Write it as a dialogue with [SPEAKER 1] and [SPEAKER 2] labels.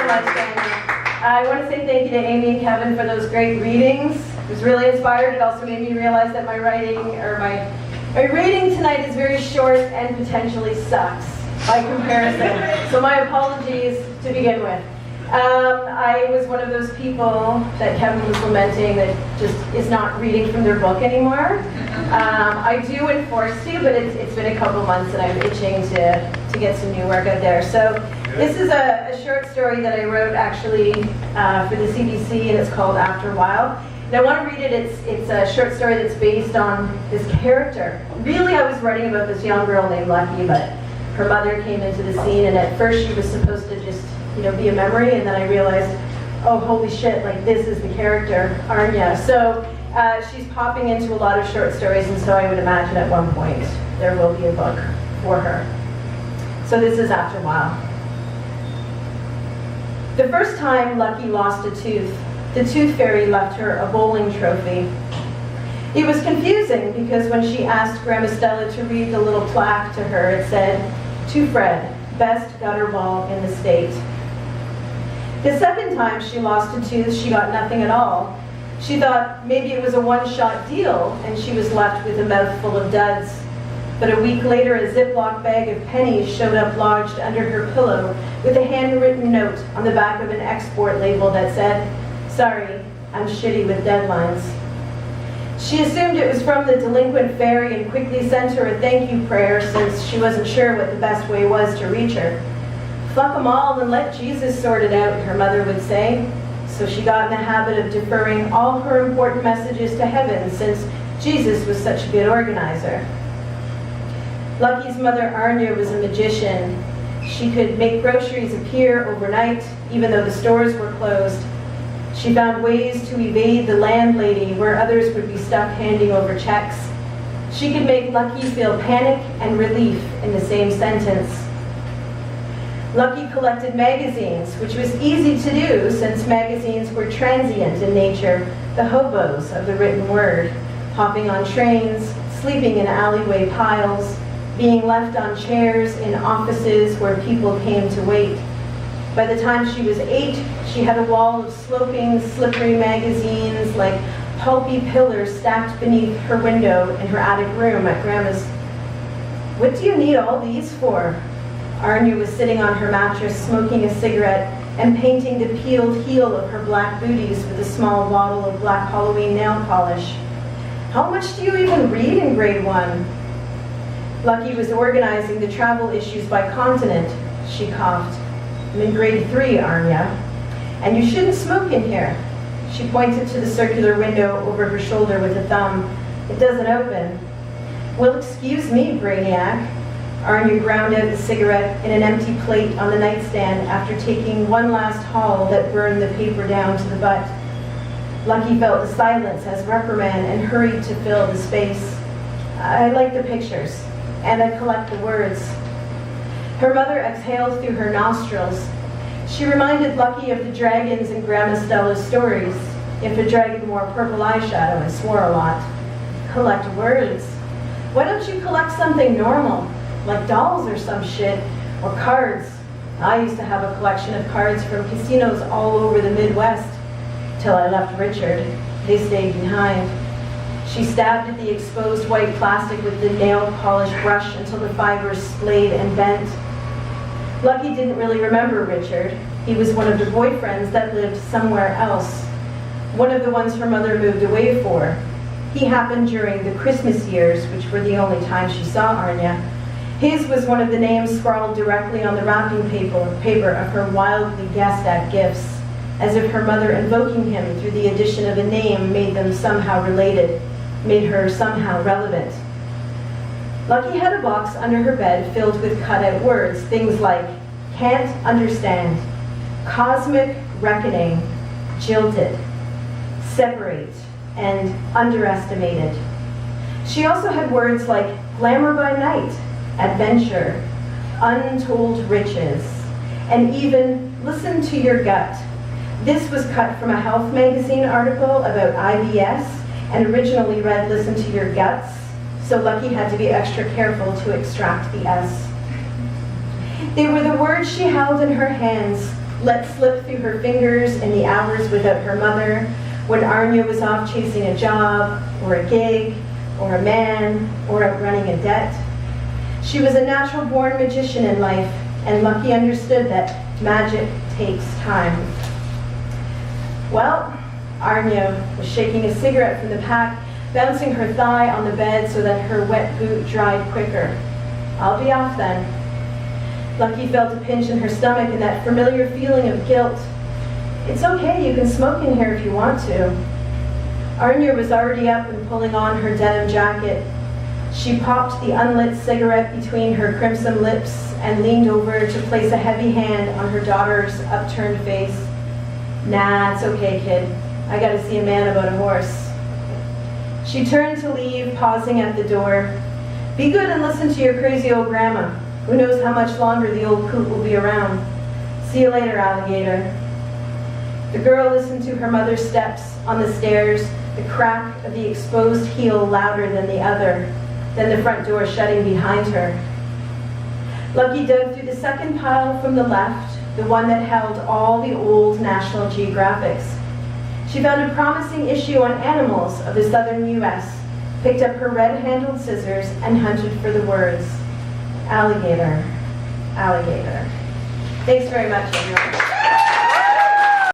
[SPEAKER 1] much, Daniel. I want to say thank you to Amy and Kevin for those great readings. It was really inspired. It also made me realize that my writing, or my reading tonight is very short and potentially sucks by comparison. So my apologies to begin with. I was one of those people that Kevin was lamenting that just is not reading from their book anymore. I do enforce to, but it's been a couple months and I'm itching to get some new work out there. So this is a short story that I wrote actually for the CBC, and it's called After a While. And I want to read it. It's a short story that's based on this character. Really, I was writing about this young girl named Lucky, but her mother came into the scene, and at first she was supposed to just be a memory, and then I realized, oh, holy shit, like this is the character, Anya. So she's popping into a lot of short stories, and so I would imagine at one point there will be a book for her. So this is After a While. The first time Lucky lost a tooth, the tooth fairy left her a bowling trophy. It was confusing because when she asked Grandma Stella to read the little plaque to her, it said, "To Fred, best gutter ball in the state." The second time she lost a tooth, she got nothing at all. She thought maybe it was a one-shot deal, and she was left with a mouthful of duds. But a week later, a Ziploc bag of pennies showed up lodged under her pillow with a handwritten note on the back of an export label that said, "Sorry, I'm shitty with deadlines." She assumed it was from the delinquent fairy and quickly sent her a thank you prayer since she wasn't sure what the best way was to reach her. "Fuck them all and let Jesus sort it out," her mother would say. So she got in the habit of deferring all her important messages to heaven since Jesus was such a good organizer. Lucky's mother, Anya, was a magician. She could make groceries appear overnight, even though the stores were closed. She found ways to evade the landlady where others would be stuck handing over checks. She could make Lucky feel panic and relief in the same sentence. Lucky collected magazines, which was easy to do since magazines were transient in nature, the hobos of the written word, hopping on trains, sleeping in alleyway piles, being left on chairs in offices where people came to wait. By the time she was 8, she had a wall of sloping, slippery magazines like pulpy pillars stacked beneath her window in her attic room at Grandma's. "What do you need all these for?" Anya was sitting on her mattress smoking a cigarette and painting the peeled heel of her black booties with a small bottle of black Halloween nail polish. "How much do you even read in grade 1? Lucky was organizing the travel issues by continent. She coughed. "I'm in grade 3, Anya. And you shouldn't smoke in here." She pointed to the circular window over her shoulder with a thumb. "It doesn't open." "Well, excuse me, Brainiac." Anya ground out the cigarette in an empty plate on the nightstand after taking one last haul that burned the paper down to the butt. Lucky felt the silence as reprimand and hurried to fill the space. "I like the pictures, and I collect the words." Her mother exhaled through her nostrils. She reminded Lucky of the dragons in Grandma Stella's stories. If a dragon wore purple eyeshadow and swore a lot. Collect words. Why don't you collect something normal, like dolls or some shit, or cards? I used to have a collection of cards from casinos all over the Midwest, till I left Richard. They stayed behind. She stabbed at the exposed white plastic with the nail polish brush until the fibers splayed and bent. Lucky didn't really remember Richard. He was one of the boyfriends that lived somewhere else. One of the ones her mother moved away for. He happened during the Christmas years, which were the only time she saw Anya. His was one of the names scrawled directly on the wrapping paper of her wildly guessed at gifts, as if her mother invoking him through the addition of a name made them somehow related, made her somehow relevant. Lucky had a box under her bed filled with cut-out words, things like can't understand, cosmic reckoning, jilted, separate, and underestimated. She also had words like glamour by night, adventure, untold riches, and even listen to your gut. This was cut from a Health magazine article about IBS and originally read listen to your guts, so Lucky had to be extra careful to extract the S. They were the words she held in her hands let slip through her fingers in the hours without her mother, when Arnya was off chasing a job, or a gig, or a man, or outrunning a debt. She was a natural-born magician in life, and Lucky understood that magic takes time. Well, Arnya was shaking a cigarette from the pack, bouncing her thigh on the bed so that her wet boot dried quicker. I'll be off then. Lucky felt a pinch in her stomach and that familiar feeling of guilt. It's okay, you can smoke in here if you want to. Arnya was already up and pulling on her denim jacket. She popped the unlit cigarette between her crimson lips and leaned over to place a heavy hand on her daughter's upturned face. Nah, it's okay, kid. I gotta see a man about a horse. She turned to leave, pausing at the door. Be good and listen to your crazy old grandma. Who knows how much longer the old coot will be around. See you later, alligator. The girl listened to her mother's steps on the stairs, the crack of the exposed heel louder than the other, then the front door shutting behind her. Lucky dug through the second pile from the left, the one that held all the old National Geographics. She found a promising issue on animals of the southern U.S., picked up her red-handled scissors, and hunted for the words, alligator, alligator. Thanks very much, everyone.